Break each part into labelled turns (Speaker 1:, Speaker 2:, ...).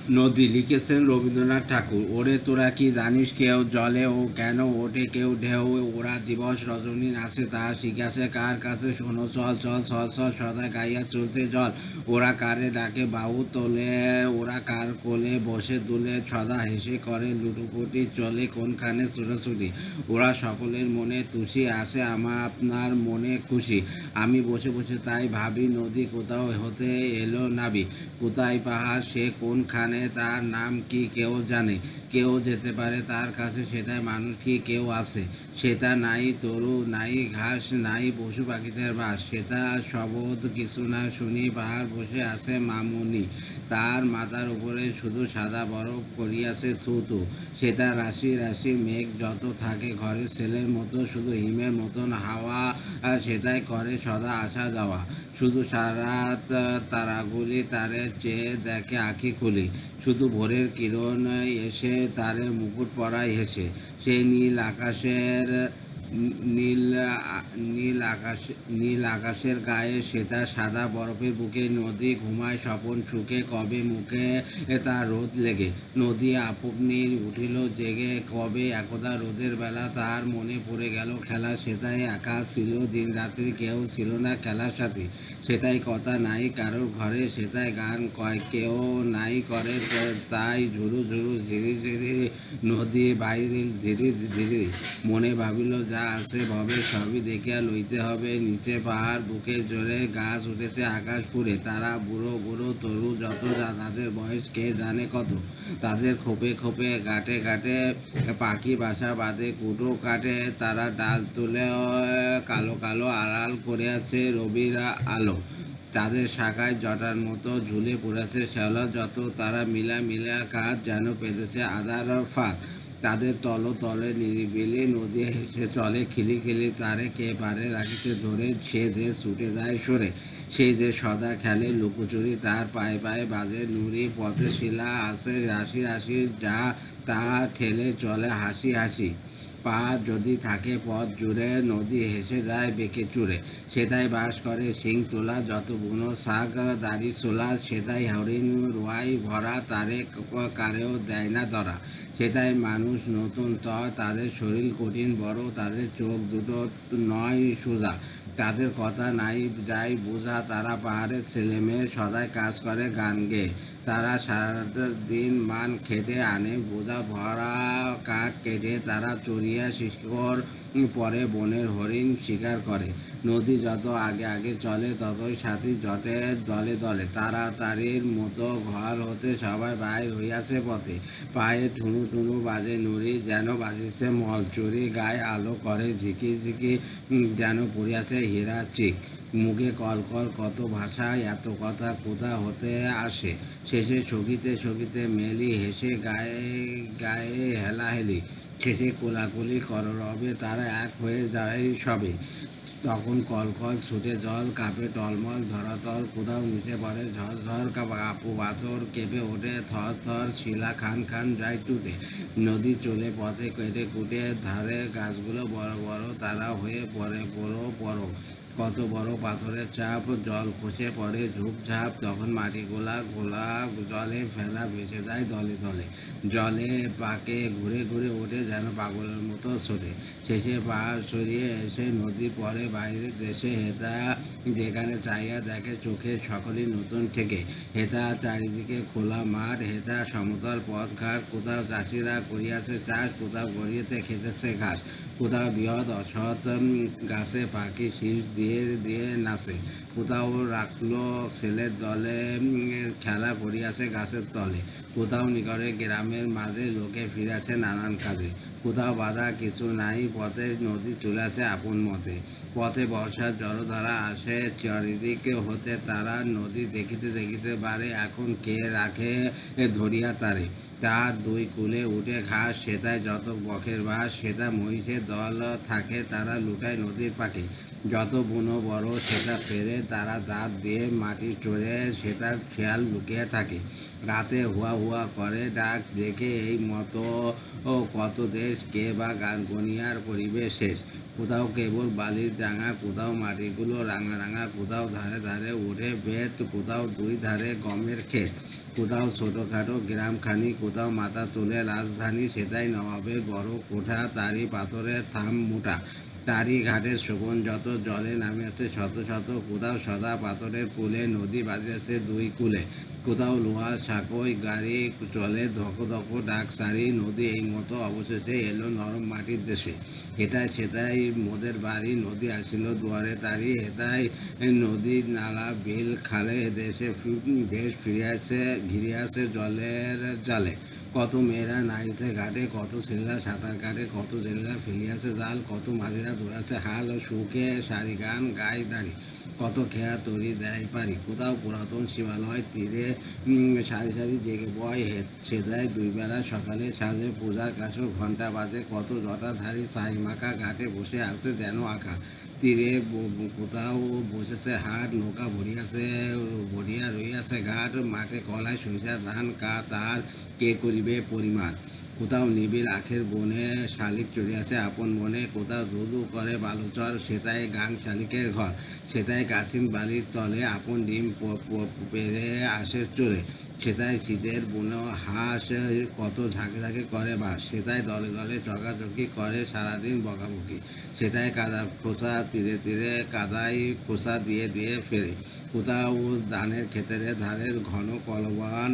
Speaker 1: নদী লিখেছেন রবীন্দ্রনাথ ঠাকুর। ওরে তোরা কি জানিস কেউ জলে ও কেন ওঠে কেউ ঢেউ, ওরা দিবস রজনী নাচে তা শিখাছে কার কাছে, শোনো চল চল চল চল সদা গাইয়া চলছে জল। ওরা কারে ডাকে বাহু তোলে, ওরা কার কোলে বসে দুলে, সদা হেসে করে লুটুপুটি চলে কোনখানে ছুটোছুটি। ওরা সকলের মনে তুষি আসে আপনার মনে খুশি। আমি বসে বসে তাই ভাবি নদী কোথাও হতে এলো নাবি, কোথায় পাহাড় সে কোনখানে, তার নাম কি কেউ জানে, কেউ যেতে পারে তার কাছে, সেটাই মানুষ কি কেউ আছে, সেটা নাই তরু নাই ঘাস নাই পশু পাখিদের বাস, সেটা শবদ কিছু না শুনি, পাহাড় বসে আছে মামুনি, তার মাথার উপরে শুধু সাদা বরফ করিয়াছে থু থু, সেটা রাশি রাশি মেঘ যত থাকে ঘরের ছেলের মতো, শুধু হিমের মতন হাওয়া, সেটাই করে সদা আসা যাওয়া, শুধু সারাত তারাগুলি তারে চেয়ে দেখে আঁখি খুলি, শুধু ভোরের কিরণ এসে তারে মুকুট পরায় হেসে, সেই নীল আকাশের নীল নীল আকাশের গায়ে সেটা সাদা বরফের বুকে নদী ঘুমায় স্বপন সুখে, কবে মুখে তার রোদ লেগে নদী আপনি উঠিল জেগে, কবে একদা রোদের বেলা তার মনে পড়ে গেল খেলা, সেটাই একা ছিল দিন রাত্রি কেউ ছিল না খেলার সাথে, সেটাই কথা নাই কারোর ঘরে, সেটাই গান কয় কেউ নাই করে, তাই ঝুরু ঝুরু ঝিরি ঝিরি নদী বাইরে ধীরে ধীরে, মনে ভাবিল যা আছে ভবে সবই দেখিয়া লইতে হবে, নিচে পাহাড় বুকে জোরে গাছ উঠেছে আকাশ ফুরে, তারা বুড়ো বুড়ো তরু যত তাদের বয়স কে জানে কত, তাদের খোপে খোপে গাটে গাটে পাখি বাসা বাঁধে কুটো কাটে, তারা ডাল তুলে কালো কালো আড়াল করে আছে রবির আলো, তাদের শাখায় জটার মতো ঝুলে পড়েছে শ্যাওলা যত, তারা মিলা মিলা কাজ যেন পেতেছে আধার ফাঁক, তাদের তল তলে নিরিবিলি নদী হেসে চলে খিলি খিলি, তারে কে পারে রাখিতে ধরে, সে যে ছুটে যায় সরে, সে যে সদা খেলে লুকোচুরি, তার পায়ে পায়ে বাজে নুড়ি, পথে শিলা আছে রাশি রাশি, যা তা ঠেলে চলে হাসি হাসি, পা যদি থাকে পথ জুড়ে, নদী হেসে যায় বেঁকে চুড়ে, সেটাই বাস করে সিং তোলা যত বুনো শাক দাড়ি ছোলা, সেটাই হরিণ রোয়াই ভরা, তারে কারেও দেয় না ধরা, সেটাই মানুষ নতুন তর, তাদের শরীর কঠিন বড়, তাদের চোখ দুটো নয় সোজা, তাদের কথা নাই যাই বোঝা, তারা পাহাড়ের ছেলে মেয়ে সদাই কাজ করে গান গেয়ে, তারা সারাটা দিন মান খেটে আনে বোঝা ভরা কাঠ কেটে, তারা চড়িয়া শিকড় পরে বনের হরিণ শিকার করে, নদী যত আগে আগে চলে ততই সাথী জটে দলে দলে, তাড়াতাড়ির মতো ঘর হতে সবাই বাইর হইয়াছে পথে, পায়ে ঠুনু ঠুনু বাজে নুড়ি যেন বাজিছে মলচুরি, গায়ে আলো করে ঝিকি ঝিকি যেন পড়িয়াছে হীরা চিক, মুখে কল কল কত ভাষা এত কথা কোথা হতে আসে, শেষে সখিতে সখিতে মেলি হেসে গায়ে গায়ে হেলাহেলি, শেষে কোলাকুলি কররবে তারা এক হয়ে যায় সবে, তখন কল কল ছুটে জল কাঁপে টলমল ধরাতল, কোথাও নিচে পড়ে ঝরঝর আপু পাথর কেঁপে ওঠে থর থর, শিলা খান খান যায় টুটে, নদী চলে পথে কেটে কুটে, ধারে গাছগুলো বড় বড় তারা হয়ে পড়ে বড় বড়, কত বড় পাথরের চাপ, জল খসে পড়ে ঝুপঝাপ, তখন মাটিগুলা গোলা জলে ফেলা ভেসে যায় দলে দলে, জলে পাকে ঘুরে ঘুরে ওঠে যেন পাগলের মতো ছোটে, শেষে পাহাড় সরিয়ে এসে নদী পরে বাইরের দেশে, হেতা যেখানে চাইয়া দেখে চোখে সকলেই নতুন থেকে, হেতা চারিদিকে খোলা মাঠ, হেতা সমতল পথ ঘাট, কোথাও চাষিরা করিয়াছে চাষ, কোথাও গড়িয়েতে খেতেছে ঘাস, কোথাও বৃহৎ অসৎ গাছে পাখি শীষ দিয়ে দিয়ে নাচে, কোথাও রাখলো ছেলের দলে খেলা করিয়াছে গাছের তলে, কোথাও নিকটে গ্রামের মাঝে লোকে ফিরেছে নানান কাজে, কোথাও বাধা কিছু নাই পথে নদী চলেছে আপন মতে, পথে বর্ষার জলধারা আসে চারিদিকে হতে, তারা নদী দেখিতে দেখিতে বাড়ে এখন কে রাখে ধরিয়া তারে, তার দুই কূলে উঠে ঘাস, সেটায় যত বকের বাস, সেটা মহিষের দল থাকে তারা লুটায় নদীর পাখি, যত বুনো বড় সেটা ফেরে তারা দাঁত দিয়ে মাটি চড়ে, সেটা খেয়াল লুকিয়ে থাকে, রাতে হুয়া হুয়া করে ডাক দেখে এই মতো কত দেশ কে বা গান গনিয়ার পরিবেশ শেষ, কোথাও কেবল বালির ডাঙা, কোথাও মাটিগুলো রাঙা রাঙা, কোথাও ধারে ধারে উঠে বেত, কোথাও দুই ধারে গমের ক্ষেত, কোথাও ছোটোখাটো গ্রামখানি, কোথাও মাথা তুলে রাজধানী, সেটাই নবাবের বড় কোঠা, তারই পাথরের থাম মোটা, তারই ঘাটের শোভন যত, জলে নামিয়াছে শত শত, কোথাও সদা পাথরের পুলে, নদী বাজিয়াছে দুই কূলে, কোথাও লোহার সাঁকোয় গাড়ি চলে ধক ধক ডাক সারি, নদী এই মতো অবশেষে এলো নরম মাটির দেশে। হেতায় সেতাই মোদের বাড়ি, নদী আসিল দুয়ারে তারি, হেতায় নদীর নালা বিল খালে, দেশ ফিরিয়াছে ঘিরিয়াছে জলের জালে, কত মেয়েরা নাইছে ঘাটে, কত ছেলেরা সাঁতার কাটে, কত জেলেরা ফেলিয়াছে জাল, কত মাঝিরা ধরাছে হাল, সুখে সারি গান গায়ে দাঁড়ি, কত খেয়া তরি দেয় পারি, কোথাও পুরাতন শিবালয় তীরে সারি সারি জেগে বয়, সেদায় দুই বেলা সকালে সাজে পূজার কাছে ঘন্টা বাজে, কত জটাধারী ছাই মাখা ঘাটে বসে আছে যেন আঁকা, তীরে কোথাও বসেছে হাট, নৌকা ভরিয়া রইয়াছে ঘাট, মাঠে কলায় সরিষা ধান কা তার কে করিবে পরিমাণ, কোথাও নিবিড় আখের বনে শালিক চড়িয়াছে আপন মনে, কোথাও ধুধু করে বালুচর, সেটাই গাং শালিকের ঘর, সেটাই কাছিম বালির তলে আপন ডিম পেরে আসে চলে, সেটাই শীতের বুনো হাঁস কত ঝাঁকে ঝাঁকে করে বাস, সেটাই দলে দলে চকাচকি করে সারাদিন বকাবকি, সেটাই কাদা খোসা তীরে তীরে কাদাই খোসা দিয়ে দিয়ে ফেরে, কোথাও ধানের ক্ষেতের ধারের ঘন কলবান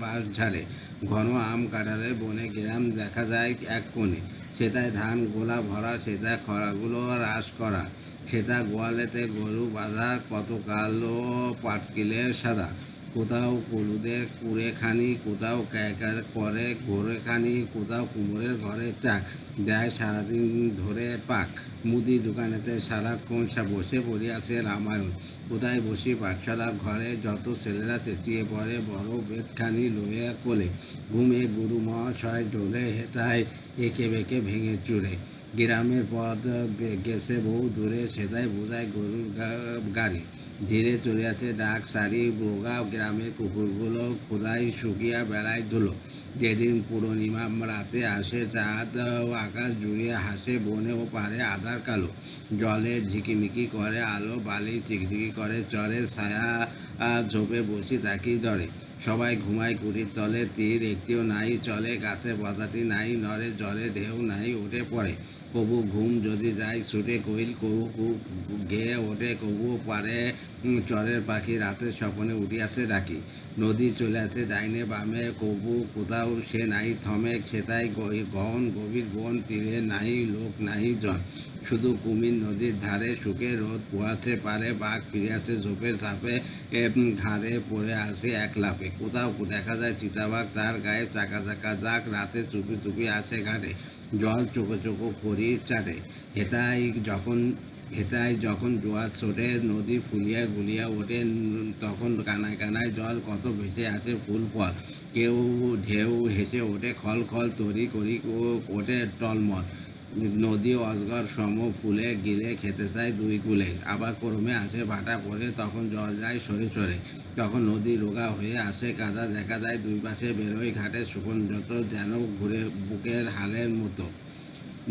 Speaker 1: বাঁশ ঝাড়ে, ঘন আম কাঁঠালের বনে গ্রাম দেখা যায় এক কোণে, সেটাই ধান গোলা ভরা, সেটাই খরাগুলো হ্রাস করা, সেটা গোয়ালেতে গরু বাঁধা, কত কালো পাটকিলের সাদা, কোথাও কলুদের কুড়েখানি, কোথাও ক্যাকার করে ঘোরেখানি, কোথাও কুমোরের ঘরে চাক দেয় সারাদিন ধরে পাক, মুদি দোকানেতে সারাক্ষণ বসে পড়িয়াছে রামায়ণ, কোথায় বসি পাঠশালা ঘরে, যত ছেলেরা চেঁচিয়ে পড়ে বড় বেদখানি লইয়া কোলে, ঘুমে গুরু মহাশয় ডোলে, হেতায় এঁকে বেঁকে ভেঙে চুরে, গ্রামের পথ গেছে বহু দূরে, সেটাই বোঝায় গরুর গাড়ি, ধীরে চলিয়াছে ডাক সারি, বোগা গ্রামের কুকুরগুলো খোদাই শুকিয়া বেড়ায় ধুলো, যেদিন পূর্ণিমা রাতে আসে চাঁদ, আকাশ জুড়িয়ে হাসে বনে ও পারে আধার কালো, জলে ঝিকিমিকি করে আলো, বালি চিকচিকি করে চরে, ছায়া ঝোপে বসি তাকি ধরে, সবাই ঘুমায় কুটির তলে, তীর একটিও নাই চলে, গাছে পাতাটি নাই নড়ে, জলে ঢেউ নাই উঠে পড়ে, কবু ঘুম যদি যায় ছুটে কোইল কবু গেয়ে ওঠে, কবু পারে চরের পাখি রাতের স্বপনে উঠিয়াছে ডাকি, নদী চলে আছে ডাইনে বামে, কবু কোথাও সে নাই থমে, সেটাই গহন গভীর বন, তীরে নাই লোক নাই জন, শুধু কুমির নদীর ধারে, সুখে রোদ পোহাতে পারে, বাঘ ফিরিয়াছে ঝোপে ঝাঁপে, ঘাড়ে পড়ে আসে এক লাফে, কোথাও দেখা যায় চিতাবাঘ তার গায়ে চাকা চাকা দাগ, রাতে চুপি চুপি আসে ঘাটে, জল চোখো চোখো করি চাটে, হেতায় যখন জোয়ার ছোটে, নদী ফুলিয়া গুলিয়া ওঠে, তখন কানায় কানায় জল কত ভেসে আসে ফুল ফল, কেউ ঢেউ হেসে ওঠে খল খল, তরি করি ওঠে টলমল, নদী অজগর সম ফুলে গিলে খেতে চায় দুই কূলে, আবার ক্রমে আসে ভাটা পড়ে, তখন জল যায় সরে সরে, তখন নদী রোগা হয়ে আসে কাদা দেখা যায় দুই পাশে, বেরোয় ঘাটে শুকন যত, যেন ঘুরে বুকের হালের মতো,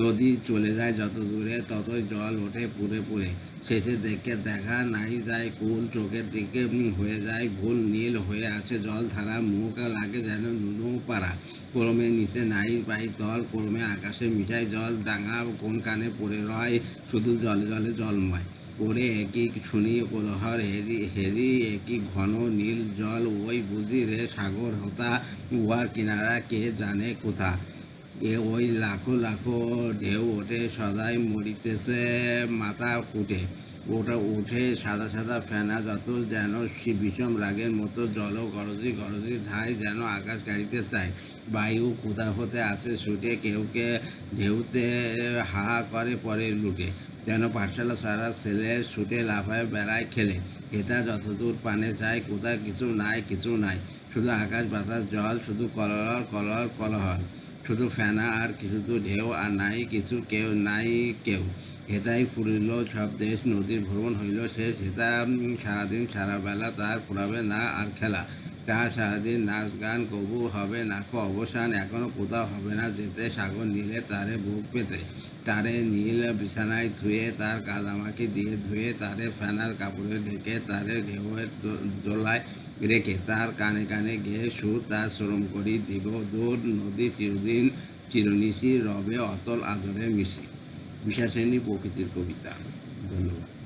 Speaker 1: নদী চলে যায় যত দূরে ততই জল ওঠে পুরে পুরে, শেষে দেখা নাই যায় কুল, চোখের দিকে হয়ে যায় ভুল, নীল হয়ে আসে জল ধারা, মুখ লাগে যেন নুনু পাড়া, ক্রমে নিচে নাই পাই তল, ক্রমে আকাশে মিশায় জল, ডাঙা কোন কানে পড়ে রয় শুধু জলে জলে জলময়, ওরে একই শুনি কোলহর হেরি হেরি, একই ঘন নীল জল, ওই বুঝি রে সাগর হতা, উহার কিনারা কে জানে কোথা, ওই লাখো লাখো ঢেউ ওঠে সদাই মরিতেছে মাথা কুটে, ওটা উঠে সাদা সাদা ফেনা যত, যেন বিষম রাগের মতো, জল গরজি গরজি ধায় যেন আকাশ গাড়িতে চায়, বায়ু কোথা হতে আছে ছুটে, কেউকে ঢেউতে হা হা করে পরে লুটে, যেন পাঠশালা সারা ছেলে ছুটে লাফায় বেড়ায় খেলে, এটা যতদূর পানে যায় কোথা কিছু নাই কিছু নাই, শুধু আকাশ বাতাস জল, শুধু কলহর কলহর কলহর, শুধু ফেনা আর কিছু তো ঢেউ, আর নাই কিছু কেউ নাই কেউ, হেতাই ফুরিল সব দেশ, নদীর ভ্রমণ হইল শেষ, হেতা সারাদিন সারা বেলা তার ফুরাবে না আর খেলা, তা সারাদিন নাচ গান কবু হবে না অবসান, এখনো কোথাও হবে না যেতে সাগর নীলে তারে বুক পেতে, তারে নীল বিছানায় ধুয়ে, তার কাদামাখি দিয়ে ধুয়ে, তারে ফেনার কাপড়ে ঢেকে, তারে ঢেউয়ের দোলায় রেখে তার কানে কানে গেয়ে সুর তার শ্রম করি দিব দূর নদী চিরদিন চিরনিশি রবে অতল আদরে মিশি। বিশা সেনী প্রকৃতির কবিতা। ধন্যবাদ।